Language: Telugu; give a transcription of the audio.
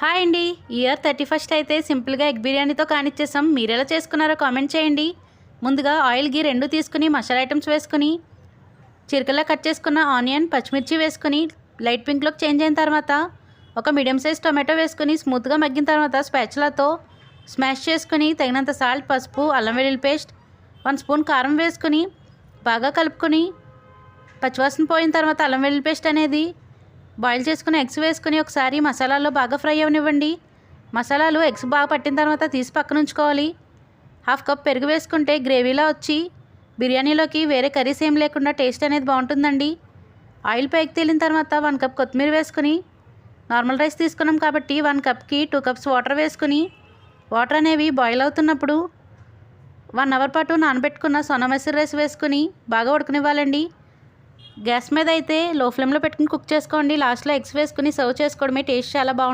హాయ్ అండి. ఇయర్ 31st అయితే సింపుల్గా ఎగ్ బిర్యానీతో కానిచ్చేసాం. మీరు ఎలా చేసుకున్నారో కామెంట్ చేయండి. ముందుగా ఆయిల్ గీ రెండు తీసుకుని మసాలా ఐటమ్స్ వేసుకుని చిరకలా కట్ చేసుకున్న ఆనియన్ పచ్చిమిర్చి వేసుకుని లైట్ పింక్లోకి చేంజ్ అయిన తర్వాత ఒక మీడియం సైజ్ టొమాటో వేసుకుని స్మూత్గా మగ్గిన తర్వాత స్పాచులాతో స్మాష్ చేసుకుని తగినంత సాల్ట్, పసుపు, అల్లం వెల్లుల్లి పేస్ట్, 1 స్పూన్ కారం వేసుకుని బాగా కలుపుకొని పచ్చివాసన పోయిన తర్వాత అల్లం వెల్లుల్లి పేస్ట్ అనేది బాయిల్ చేసుకుని ఎగ్స్ వేసుకుని ఒకసారి మసాలాల్లో బాగా ఫ్రై అవనివ్వండి. మసాలాలు ఎగ్స్ బాగా పట్టిన తర్వాత తీసి పక్కన ఉంచుకోవాలి. 1/2 కప్ పెరుగు వేసుకుంటే గ్రేవీలా వచ్చి బిర్యానీలోకి వేరే కర్రీస్ ఏం లేకుండా టేస్ట్ అనేది బాగుంటుందండి. ఆయిల్ పైకి తేలిన తర్వాత 1 కప్ కొత్తిమీర వేసుకుని నార్మల్ రైస్ తీసుకున్నాం కాబట్టి 1 కప్కి 2 కప్స్ వాటర్ వేసుకుని వాటర్ అనేవి బాయిల్ అవుతున్నప్పుడు 1 అవర్ పాటు నానబెట్టుకున్న సోనా మసూరి రైస్ వేసుకుని బాగా ఉడకనివ్వాలండి. గ్యాస్ మీద అయితే లో ఫ్లేమ్లో పెట్టుకుని కుక్ చేసుకోండి. లాస్ట్లో ఎగ్స్ వేసుకుని సర్వ్ చేసుకోవడమే. టేస్ట్ చాలా బాగుంటుంది.